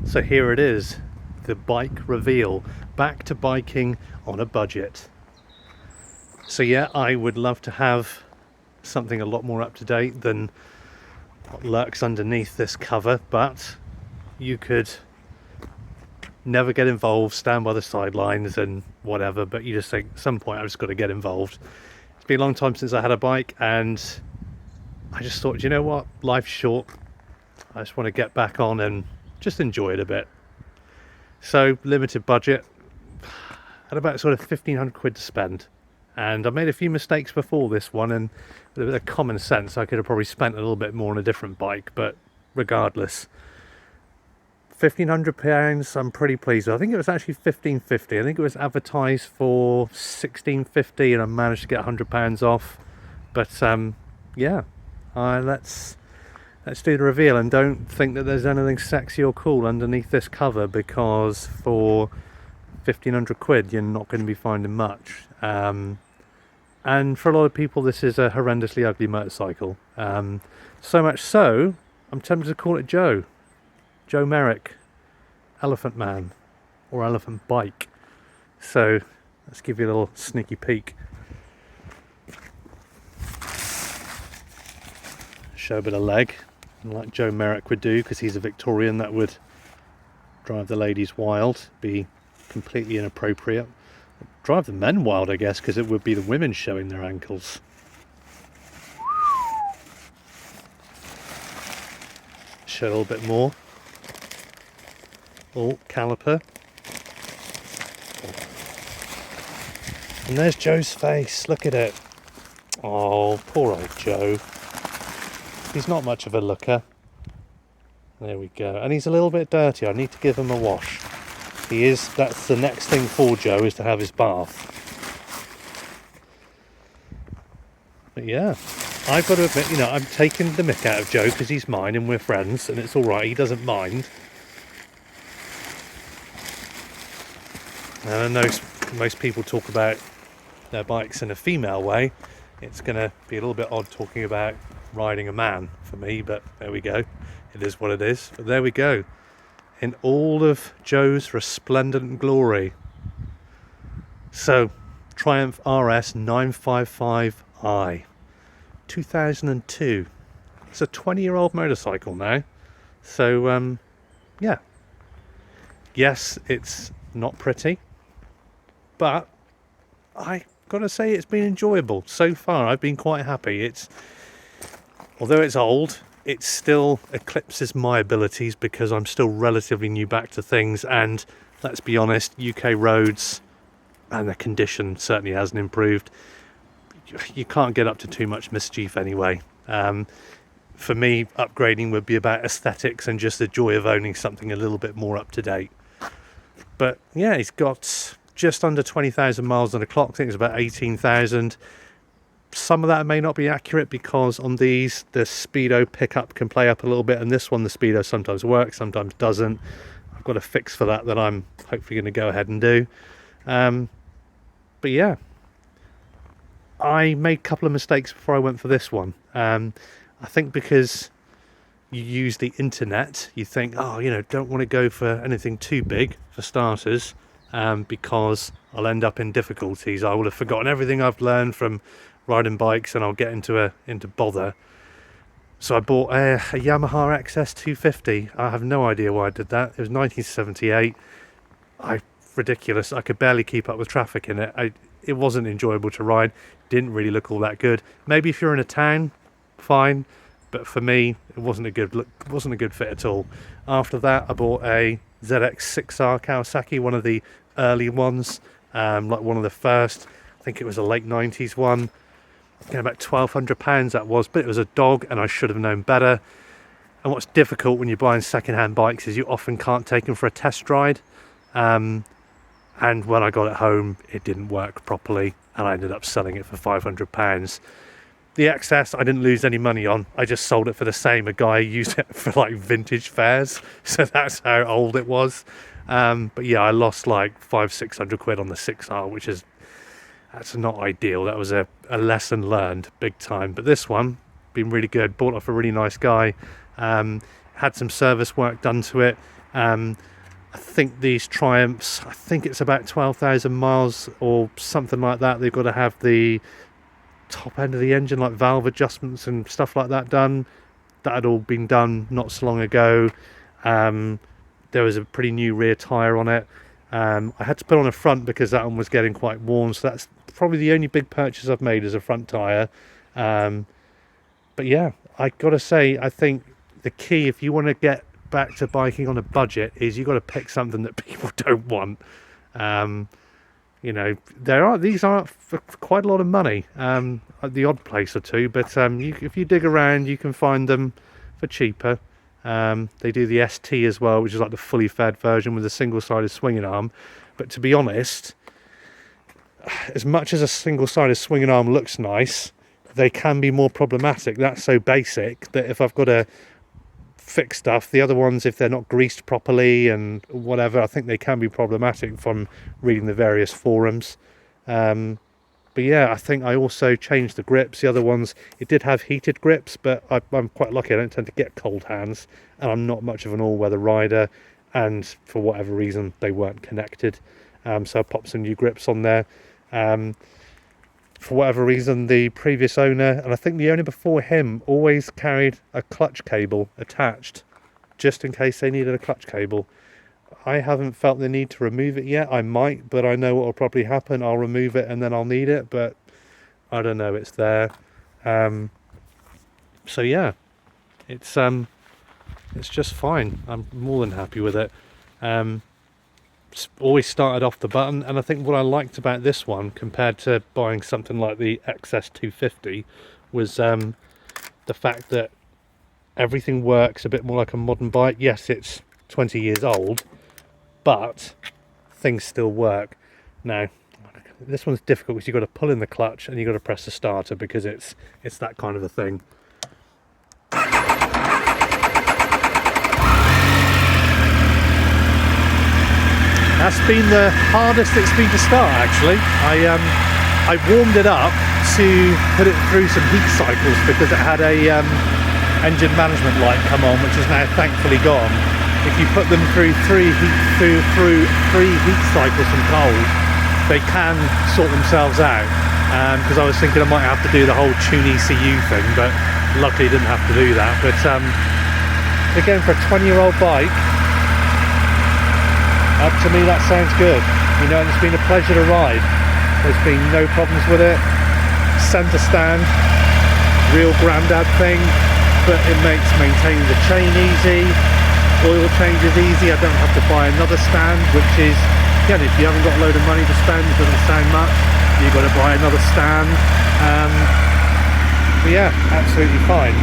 So here it is, the bike reveal, back to biking on a budget. So yeah, I would love to have something a lot more up to date than what lurks underneath this cover, but you could never get involved, stand by the sidelines and whatever, but you just think at some point I've just got to get involved. It's been a long time since I had a bike, and I just thought, you know what, life's short, I just want to get back on and just enjoy it a bit. So limited budget, had about sort of 1,500 quid to spend, and I made a few mistakes before this one, and with a bit of common sense I could have probably spent a little bit more on a different bike, but regardless, £1,500 I'm pretty pleased with. I think it was actually 1,550. I think it was advertised for 1,650 and I managed to get £100 off. But yeah, let's do the reveal, and don't think that there's anything sexy or cool underneath this cover, because for 1,500 quid you're not going to be finding much. And for a lot of people this is a horrendously ugly motorcycle. So much so, I'm tempted to call it Joe Merrick, Elephant Man, or Elephant Bike. So let's give you a little sneaky peek. Show a bit of leg, like Joe Merrick would do, because he's a Victorian. That would drive the ladies wild, be completely inappropriate. Drive the men wild, I guess, because it would be the women showing their ankles. Show a little bit more. Oh, caliper. And there's Joe's face, look at it. Oh, poor old Joe. He's not much of a looker. There we go. And he's a little bit dirty, I need to give him a wash. That's the next thing for Joe, is to have his bath. But yeah, I've got to admit, I'm taking the mick out of Joe because he's mine and we're friends, and it's alright, he doesn't mind. And I know most people talk about their bikes in a female way. It's going to be a little bit odd talking about riding a man for me, but there we go. It is what it is. But there we go. In all of Joe's resplendent glory. So, Triumph RS 955i. 2002. It's a 20-year-old motorcycle now. So, yeah. Yes, it's not pretty, but I gotta say it's been enjoyable so far. I've been quite happy. Although it's old, it still eclipses my abilities because I'm still relatively new back to things, and let's be honest, UK roads and the condition certainly hasn't improved. You can't get up to too much mischief anyway. For me, upgrading would be about aesthetics and just the joy of owning something a little bit more up to date. But yeah, he's got just under 20,000 miles on the clock. I think it's about 18,000. Some of that may not be accurate because on these, the speedo pickup can play up a little bit, and this one, the speedo sometimes works, sometimes doesn't. I've got a fix for that I'm hopefully going to go ahead and do. But yeah, I made a couple of mistakes before I went for this one. I think because you use the internet, you think, don't want to go for anything too big for starters, because I'll end up in difficulties. I will have forgotten everything I've learned from riding bikes and I'll get into bother. So I bought a Yamaha XS 250. I have no idea why I did that. It was 1978. Ridiculous. I could barely keep up with traffic in it. It wasn't enjoyable to ride. Didn't really look all that good. Maybe if you're in a town, fine. But for me, it wasn't a good look. It wasn't a good fit at all. After that, I bought a ZX6R Kawasaki, one of the early ones, like one of the first. I think it was a late 90s one. About £1,200 that was, but it was a dog and I should have known better. And what's difficult when you're buying second-hand bikes is you often can't take them for a test ride. And when I got it home, it didn't work properly and I ended up selling it for £500. The XS I didn't lose any money on. I just sold it for the same. A guy used it for like vintage fairs, so that's how old it was. But yeah, I lost like 500-600 quid on the 6R, that's not ideal. That was a lesson learned big time. But this one, been really good. Bought off a really nice guy. Had some service work done to it. I think these Triumphs, I think it's about 12,000 miles or something like that. They've got to have the top end of the engine, like valve adjustments and stuff like that done. That had all been done not so long ago. There was a pretty new rear tyre on it. I had to put on a front because that one was getting quite worn, so that's probably the only big purchase I've made is a front tyre. But yeah, I gotta say, I think the key, if you want to get back to biking on a budget, is you got to pick something that people don't want. You know, these are for quite a lot of money, at the odd place or two, but if you dig around, you can find them for cheaper. They do the ST as well, which is like the fully fed version with a single-sided swinging arm. But to be honest, as much as a single-sided swinging arm looks nice, they can be more problematic. That's so basic that if I've got to fix stuff, the other ones, if they're not greased properly and whatever, I think they can be problematic from reading the various forums. But yeah, I think I also changed the grips. The other ones, it did have heated grips, but I'm quite lucky. I don't tend to get cold hands, and I'm not much of an all-weather rider, and for whatever reason they weren't connected, so I popped some new grips on there. For whatever reason, the previous owner, and I think the owner before him, always carried a clutch cable attached, just in case they needed a clutch cable. I haven't felt the need to remove it yet. I might, but I know what will probably happen. I'll remove it and then I'll need it, but I don't know, it's there. So yeah, it's just fine. I'm more than happy with it. Always started off the button, and I think what I liked about this one compared to buying something like the XS250 was the fact that everything works a bit more like a modern bike. Yes, it's 20 years old, but things still work. Now this one's difficult because you've got to pull in the clutch and you've got to press the starter, because it's that kind of a thing. That's been the hardest it's been to start, actually. I warmed it up to put it through some heat cycles because it had a engine management light come on, which is now thankfully gone. If you put them through three heat cycles from cold, they can sort themselves out. Because I was thinking I might have to do the whole tune ECU thing, but luckily didn't have to do that. But again, for a 20-year-old bike, up to me that sounds good. You know, and it's been a pleasure to ride. There's been no problems with it. Centre stand, real grandad thing, but it makes maintaining the chain easy. Oil change is easy. I don't have to buy another stand, which is, again, if you haven't got a load of money to spend, it doesn't sound much. You've got to buy another stand. But yeah, absolutely fine.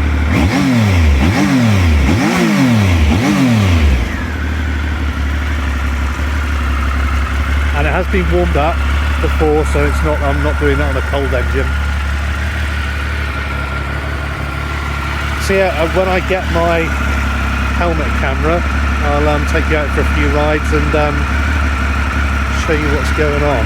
And it has been warmed up before, so it's not, I'm not doing that on a cold engine. So yeah, when I get my helmet camera, I'll take you out for a few rides and show you what's going on.